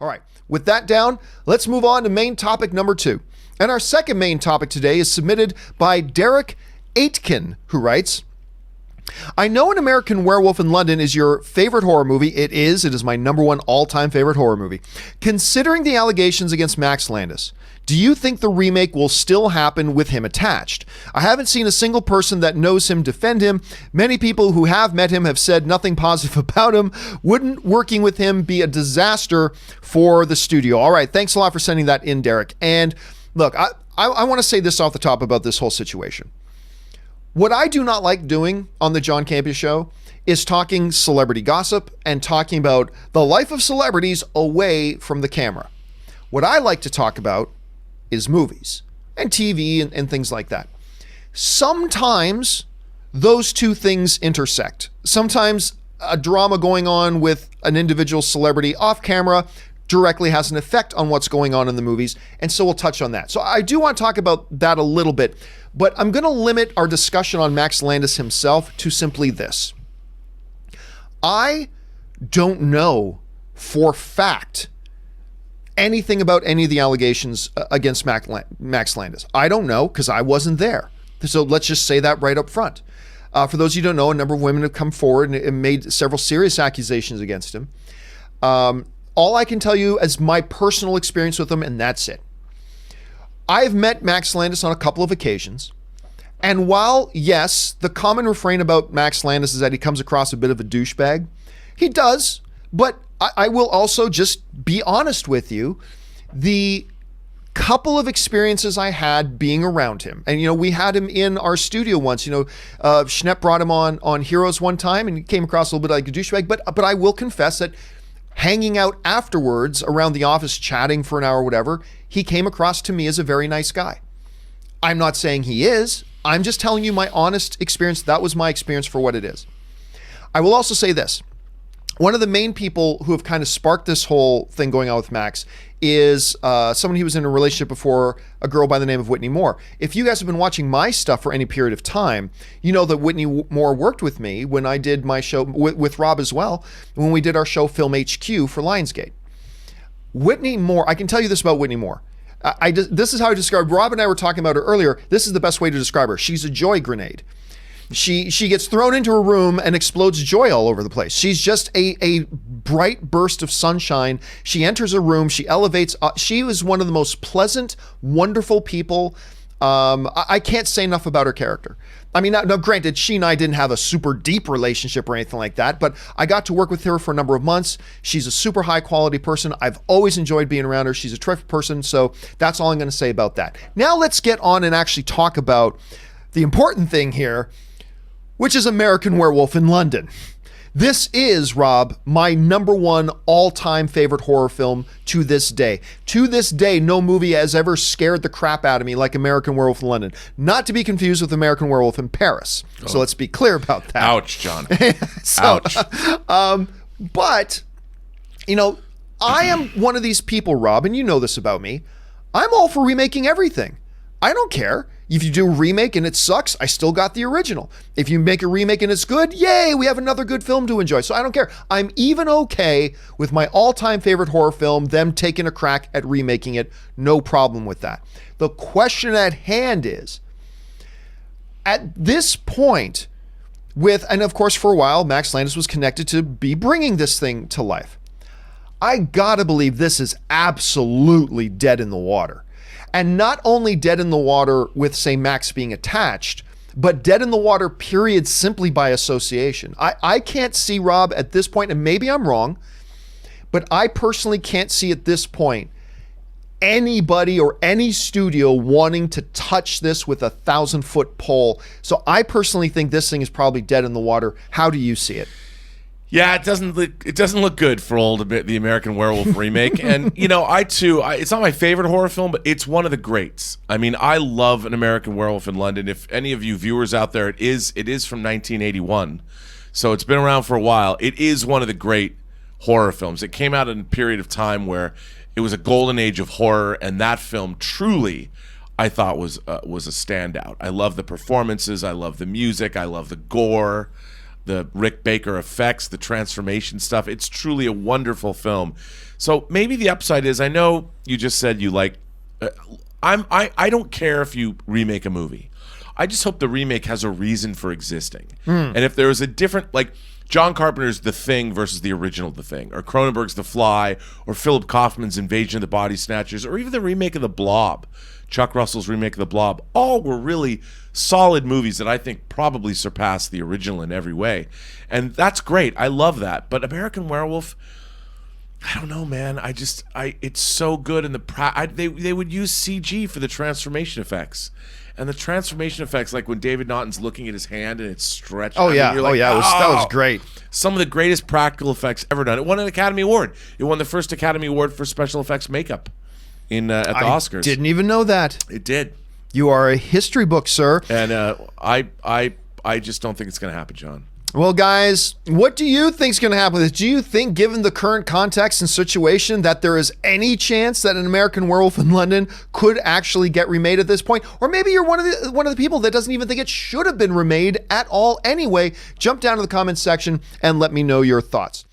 All right, with that down, let's move on to main topic number 2. And our second main topic today is submitted by Derek Aitken, who writes, I know An American Werewolf in London is your favorite horror movie. It is my number one all-time favorite horror movie. Considering the allegations against Max Landis, do you think the remake will still happen with him attached? I haven't seen a single person that knows him defend him. Many people who have met him have said nothing positive about him. Wouldn't working with him be a disaster for the studio? All right, thanks a lot for sending that in, Derek. And look, I want to say this off the top about this whole situation. What I do not like doing on the John Campea Show is talking celebrity gossip and talking about the life of celebrities away from the camera. What I like to talk about is movies and TV and things like that. Sometimes those two things intersect. Sometimes a drama going on with an individual celebrity off camera directly has an effect on what's going on in the movies, and so we'll touch on that. So I do want to talk about that a little bit, but I'm going to limit our discussion on Max Landis himself to simply this. I don't know for fact anything about any of the allegations against Max Landis. I don't know because I wasn't there. So let's just say that right up front. For those of you who don't know, a number of women have come forward and made several serious accusations against him. All I can tell you is my personal experience with him, and that's it. I've met Max Landis on a couple of occasions, and while, yes, the common refrain about Max Landis is that he comes across a bit of a douchebag, he does, but I will also just be honest with you. The couple of experiences I had being around him, and we had him in our studio once. Schnepp brought him on Heroes one time, and he came across a little bit like a douchebag, but I will confess that hanging out afterwards around the office, chatting for an hour or whatever, he came across to me as a very nice guy. I'm not saying he is. I'm just telling you my honest experience. That was my experience for what it is. I will also say this. One of the main people who have kind of sparked this whole thing going on with Max is someone he was in a relationship before, a girl by the name of Whitney Moore. If you guys have been watching my stuff for any period of time, you know that Whitney Moore worked with me when I did my show, with Rob as well, when we did our show Film HQ for Lionsgate. Whitney Moore, I can tell you this about Whitney Moore. This is how I describe, Rob and I were talking about her earlier. This is the best way to describe her. She's a joy grenade. She gets thrown into a room and explodes joy all over the place. She's just a bright burst of sunshine. She enters a room, she elevates. She was one of the most pleasant, wonderful people. I can't say enough about her character. I mean, now granted, she and I didn't have a super deep relationship or anything like that, but I got to work with her for a number of months. She's a super high quality person. I've always enjoyed being around her. She's a terrific person. So that's all I'm going to say about that. Now let's get on and actually talk about the important thing here, which is American Werewolf in London. This is, Rob, my number one all-time favorite horror film to this day. To this day, no movie has ever scared the crap out of me like American Werewolf in London. Not to be confused with American Werewolf in Paris. Oh. So let's be clear about that. Ouch, John. Ouch. But, I am one of these people, Rob, and you know this about me. I'm all for remaking everything. I don't care. If you do a remake and it sucks, I still got the original. If you make a remake and it's good, yay, we have another good film to enjoy. So I don't care. I'm even okay with my all-time favorite horror film, them taking a crack at remaking it. No problem with that. The question at hand is, at this point, and of course for a while, Max Landis was connected to be bringing this thing to life. I gotta believe this is absolutely dead in the water. And not only dead in the water with, say, Max being attached, but dead in the water, period, simply by association. I can't see, Rob, at this point, and maybe I'm wrong, but I personally can't see at this point anybody or any studio wanting to touch this with a 1,000-foot pole. So I personally think this thing is probably dead in the water. How do you see it? Yeah, it doesn't look good for the American Werewolf remake. And, I too, it's not my favorite horror film, but it's one of the greats. I mean, I love An American Werewolf in London. If any of you viewers out there, it is from 1981. So it's been around for a while. It is one of the great horror films. It came out in a period of time where it was a golden age of horror, and that film truly, I thought, was a standout. I love the performances. I love the music. I love the gore. the Rick Baker effects, the transformation stuff. It's truly a wonderful film. So maybe the upside is, I know you just said you like. I don't care if you remake a movie. I just hope the remake has a reason for existing. And if there is a different, like John Carpenter's The Thing versus the original The Thing, or Cronenberg's The Fly, or Philip Kaufman's Invasion of the Body Snatchers, or even the remake of The Blob, Chuck Russell's remake of The Blob, all were really solid movies that I think probably surpassed the original in every way. And that's great. I love that. But American Werewolf, I don't know, man. It's so good. And they would use CG for the transformation effects. And the transformation effects, like when David Naughton's looking at his hand and it's stretched. Oh, yeah. That was great. Some of the greatest practical effects ever done. It won an Academy Award. It won the first Academy Award for special effects makeup at the Oscars. Didn't even know that. It did. You are a history book, sir. And I just don't think it's going to happen, John. Well, guys, what do you think is going to happen with this? Do you think, given the current context and situation, that there is any chance that An American Werewolf in London could actually get remade at this point? Or maybe you're one of the people that doesn't even think it should have been remade at all anyway. Jump down to the comments section and let me know your thoughts.